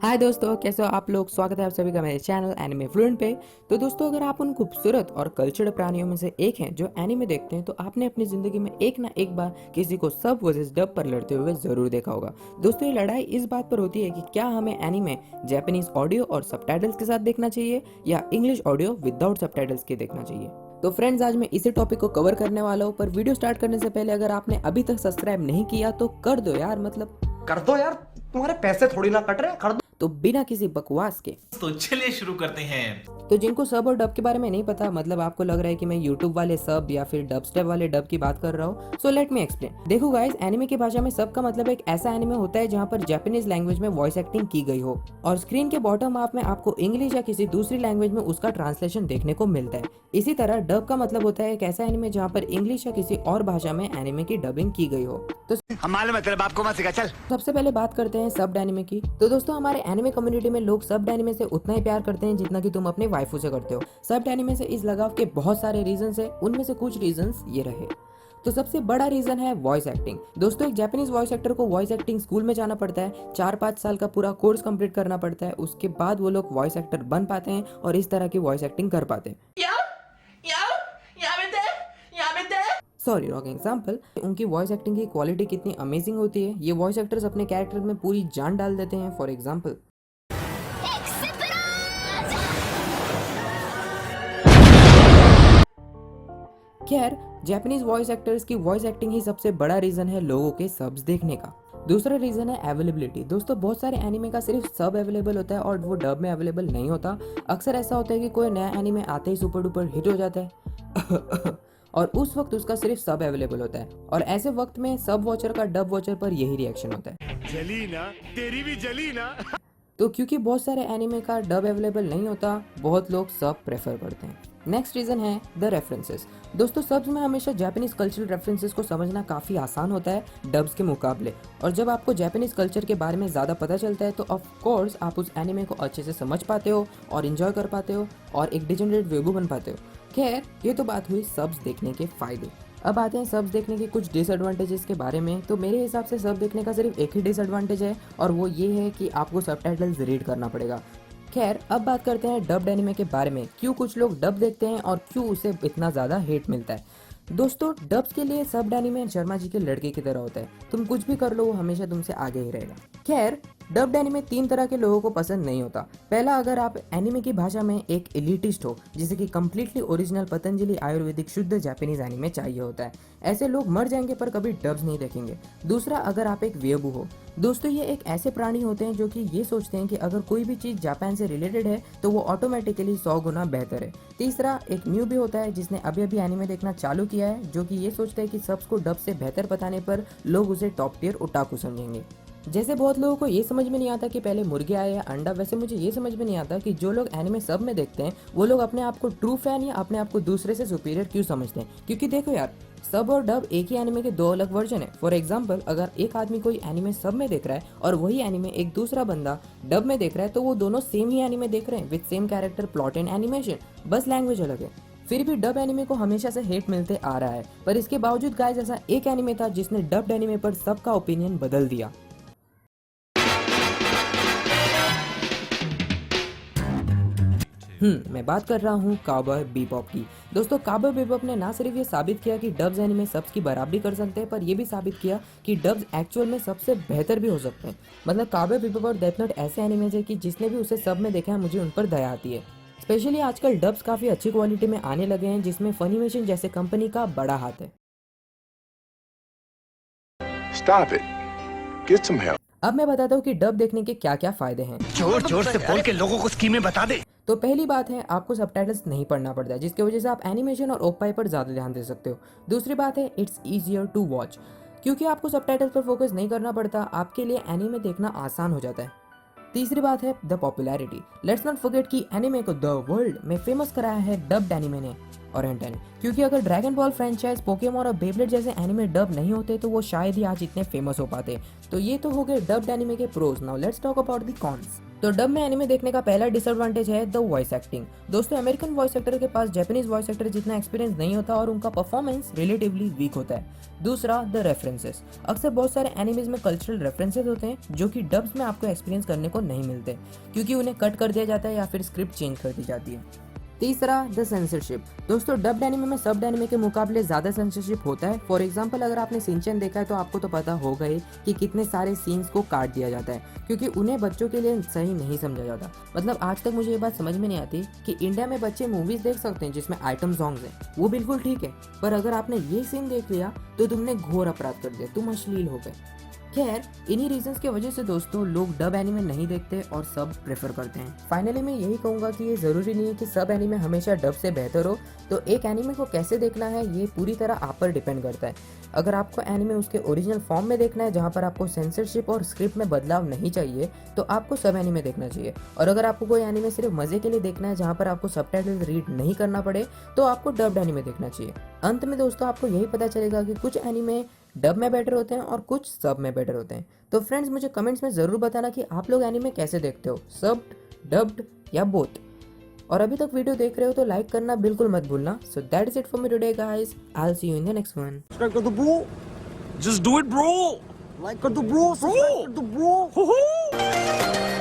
हाय दोस्तों, कैसे हो आप लोग। स्वागत है आप सभी का मेरे चैनल एनिमे फ्लुएंट पे। तो दोस्तों, अगर आप उन खूबसूरत और कल्चर्ड प्राणियों में से एक हैं जो एनिमे देखते हैं, तो आपने अपनी जिंदगी में एक ना एक बार किसी को सब वर्सेस डब पर लड़ते हुए जरूर देखा होगा। दोस्तों, ये लड़ाई इस बात पर होती है कि क्या हमें एनिमे जापानीज ऑडियो और सबटाइटल्स के साथ देखना चाहिए या इंग्लिश ऑडियो विदाउट सबटाइटल्स के देखना चाहिए। तो फ्रेंड्स, आज मैं इसी टॉपिक को कवर करने वाला हूँ। पर वीडियो स्टार्ट करने से पहले अगर आपने अभी तक सब्सक्राइब नहीं किया तो कर दो यार, मतलब कर दो यार, तुम्हारे पैसे थोड़ी ना कट रहे हैं, कर दो। तो बिना किसी बकवास के तो चलिए शुरू करते हैं। तो जिनको सब और डब के बारे में नहीं पता, मतलब आपको लग रहा है कि मैं यूट्यूब वाले सब या फिर डब स्टेप वाले डब की बात कर रहा हूँ, सो लेट मी एक्सप्लेन। देखो गाइस, एनिमे की भाषा में सब का मतलब एक ऐसा एनिमे होता है जहाँ पर जापानीज लैंग्वेज में वॉइस एक्टिंग की गई हो और स्क्रीन के बॉटम हाफ में आपको इंग्लिश या किसी दूसरी लैंग्वेज में उसका ट्रांसलेशन देखने को मिलता है। इसी तरह डब का मतलब होता है एक ऐसा एनिमे जहाँ पर इंग्लिश या किसी और भाषा में एनिमे की डबिंग की गई हो। तो हमारे मतलब आपको मत सिखा चल। सबसे पहले बात करते हैं सब एनिमे की। तो दोस्तों, हमारे एनिमे कम्युनिटी में लोग सब एनिमे से उतना ही प्यार करते हैं जितना कि तुम अपने वाइफू से करते हो। सब एनिमे से इस लगाव के बहुत सारे रीजंस है, उनमें से कुछ रीजंस ये रहे। तो सबसे बड़ा रीजन है वॉइस एक्टिंग। दोस्तों, एक जापानीज वॉइस एक्टर को वॉइस एक्टिंग स्कूल में जाना पड़ता है, 4-5 साल का पूरा कोर्स कंप्लीट करना पड़ता है, उसके बाद वो लोग वॉइस एक्टर बन पाते हैं और इस तरह की वॉइस एक्टिंग कर पाते हैं। Sorry, wrong example. उनकी वॉइस एक्टिंग की क्वालिटी कितनी अमेजिंग होती है, ये वॉइस एक्टर्स अपने कैरेक्टर में पूरी जान डाल देते हैं। फॉर एग्जाम्पल, खैर, जापानीज वॉइस एक्टर्स की वॉइस एक्टिंग ही सबसे बड़ा रीजन है लोगों के सब्स देखने का। दूसरा रीजन है अवेलेबिलिटी। दोस्तों, बहुत सारे एनिमे का सिर्फ सब अवेलेबल होता है और वो डब में अवेलेबल नहीं होता। अक्सर ऐसा होता है कि कोई नया एनिमे आते ही सुपर डुपर हिट हो जाता है और उस वक्त उसका सिर्फ सब अवेलेबल होता है और ऐसे वक्त में सब वॉचर का डब वॉचर पर यही रिएक्शन होता है, जली ना, तेरी भी जली ना। तो क्योंकि बहुत सारे एनिमे का डब अवेलेबल नहीं होता, बहुत लोग सब प्रेफर करते हैं। नेक्स्ट रीजन है द रेफरेंसेस। दोस्तों, सब्स में हमेशा जापानीज कल्चरल रेफरेंसेस को समझना काफी आसान होता है डब्स के मुकाबले, और जब आपको जापानीज कल्चर के बारे में ज्यादा पता चलता है तो ऑफ कोर्स आप उस एनिमे को अच्छे से समझ पाते हो और एंजॉय कर पाते हो और एक डिजेनरेट वेबू बन पाते हो। खैर, ये तो बात हुई सब्स देखने के फायदे। अब आते हैं सब्स देखने के कुछ डिसएडवांटेजेस के बारे में। तो मेरे हिसाब से सब देखने का सिर्फ एक ही डिसएडवांटेज है और वो ये है कि आपको सबटाइटल्स रीड करना पड़ेगा। खैर, अब बात करते हैं डब्ड एनिमे के बारे में, क्यों कुछ लोग डब देखते हैं और क्यों उसे इतना ज़्यादा हेट मिलता है। दोस्तों, डब्स के लिए सब एनिमे शर्मा जी के लड़के की तरह होता है, तुम कुछ भी कर लो वो हमेशा तुमसे आगे ही रहेगा। खैर, डब्ड एनिमे 3 तरह के लोगों को पसंद नहीं होता। पहला, अगर आप एनिमे की भाषा में एक एलिटिस्ट हो जिसे कि कम्प्लीटली ओरिजिनल पतंजलि आयुर्वेदिक शुद्ध जापानीज एनिमे चाहिए होता है, ऐसे लोग मर जाएंगे पर कभी डब्स नहीं देखेंगे। दूसरा, अगर आप एक वेयबू हो। दोस्तों, ये एक ऐसे प्राणी होते हैं जो कि ये सोचते हैं कि अगर कोई भी चीज जापान से रिलेटेड है तो वो ऑटोमेटिकली 100 गुना बेहतर है। तीसरा, एक न्यू भी होता है जिसने अभी अभी एनिमे देखना चालू किया है, जो कि ये सोचता है कि सबस को डब से बेहतर बताने पर लोग उसे टॉप टियर ओटाकू समझेंगे। जैसे बहुत लोगों को ये समझ में नहीं आता कि पहले मुर्गे आए या अंडा, वैसे मुझे ये समझ में नहीं आता कि जो लोग एनिमे सब में देखते हैं वो लोग अपने आप को ट्रू फैन या अपने आप को दूसरे से सुपीरियर क्यों समझते हैं। क्योंकि देखो यार, सब और डब एक ही एनिमे के 2 अलग वर्जन है। फॉर एग्जाम्पल, अगर एक आदमी कोई एनिमे सब में देख रहा है और वही एनिमे एक दूसरा बंदा डब में देख रहा है, तो वो दोनों सेम ही एनिमे देख रहे हैं with same character, plot and animation, बस लैंग्वेज अलग है। फिर भी डब एनिमे को हमेशा से हेट मिलते आ रहा है, पर इसके बावजूद गाइस, ऐसा एक एनिमे था जिसने डब्ड एनिमे पर सबका ओपिनियन बदल दिया। मैं बात कर रहा हूँ काउबॉय बीबॉप की। दोस्तों, काउबॉय बीबॉप ने ना सिर्फ ये साबित किया कि डब्स एनिमे सबस की बराबरी कर सकते हैं, पर ये भी साबित किया कि डब्स एक्चुअल में सबसे बेहतर भी हो सकते हैं। मतलब काउबॉय बीबॉप और डेथ नोट ऐसे एनिमेज है कि जिसने भी उसे सब में देखा है मुझे उन पर दया आती है। स्पेशली आजकल डब्स काफी अच्छी क्वालिटी में आने लगे हैं जिसमें फनीमेशन जैसे कंपनी का बड़ा हाथ है। Stop it. Get some help. अब मैं बताता हूँ कि डब देखने के क्या क्या फायदे हैं। जोर जोर से बोल के लोगों को स्कीमें बता दे। तो पहली बात है, आपको सबटाइटल्स नहीं पढ़ना पड़ता है, जिसकी वजह से आप एनिमेशन और ओपाई पर ज़्यादा ध्यान दे सकते हो। दूसरी बात है, इट्स ईजियर टू वॉच। क्योंकि आपको सबटाइटल्स पर फोकस नहीं करना पड़ता, आपके लिए एनीमे देखना आसान हो जाता है। तीसरी बात है the popularity. Let's not forget कि एनीमे को द वर्ल्ड में फेमस कराया है डब्ड एनीमे ने और एंटन। क्योंकि अगर ड्रैगन बॉल फ्रेंचाइज, पोकेमॉन और बेब्लेड जैसे एनीमे डब नहीं होते तो वो शायद ही आज इतने फेमस हो पाते। तो ये तो हो गए डब्ड एनीमे के pros. Now let's talk about the cons. तो डब में एनिमे देखने का पहला डिसएडवांटेज है द वॉइस एक्टिंग। दोस्तों अमेरिकन वॉइस एक्टर के पास जापानीज वॉइस एक्टर जितना एक्सपीरियंस नहीं होता और उनका परफॉर्मेंस रिलेटिवली वीक होता है। दूसरा द रेफरेंसेस। अक्सर बहुत सारे एनिमेज में कल्चरल रेफरेंसेस होते हैं जो कि डब्स में आपको एक्सपीरियंस करने को नहीं मिलते, क्योंकि उन्हें कट कर दिया जाता है या फिर स्क्रिप्ट चेंज कर दी जाती है। तीसरा द सेंसरशिप। दोस्तों डब्ड एनिमे में सबड एनिमे के मुकाबले ज़्यादा सेंसरशिप होता है। फॉर एग्जांपल अगर आपने सिंचन देखा है तो आपको तो पता होगा ही कि कितने सारे सीन्स को काट दिया जाता है, क्योंकि उन्हें बच्चों के लिए सही नहीं समझा जाता। मतलब आज तक मुझे ये बात समझ में नहीं आती कि इंडिया में बच्चे मूवीज़ देख सकते हैं जिसमें आइटम सॉन्ग्स हैं, वो बिल्कुल ठीक है, पर अगर आपने ये सीन देख लिया तो तुमने घोर अपराध कर दिया, तुम अश्लील हो गए। खैर इन्हीं रीजंस की वजह से दोस्तों लोग डब एनिमे नहीं देखते और सब प्रेफर करते हैं। फाइनली मैं यही कहूँगा कि ये ज़रूरी नहीं है कि सब एनिमे हमेशा डब से बेहतर हो। तो एक एनिमे को कैसे देखना है ये पूरी तरह आप पर डिपेंड करता है। अगर आपको एनिमे उसके ओरिजिनल फॉर्म में देखना है जहाँ पर आपको सेंसरशिप और स्क्रिप्ट में बदलाव नहीं चाहिए तो आपको सब एनिमे देखना चाहिए। और अगर आपको कोई एनिमे सिर्फ मज़े के लिए देखना है जहाँ पर आपको सबटाइटल रीड नहीं करना पड़े तो आपको डब्ड एनिमे देखना चाहिए। अंत में दोस्तों आपको यही पता चलेगा कि कुछ एनिमे डब में बेटर होते हैं और कुछ सब में बेटर होते हैं। तो फ्रेंड्स मुझे कमेंट्स में ज़रूर बताना कि आप लोग एनिमे कैसे देखते हो, सब्ड, डब्ड या बोथ। और अभी तक वीडियो देख रहे हो तो लाइक करना बिल्कुल मत भूलना। So that is it for me today guys, I will see you in the next one. Subscribe कर दो bro, just do it bro. Like कर दो ब्रो, सब्सक्राइब कर दो ब्रो।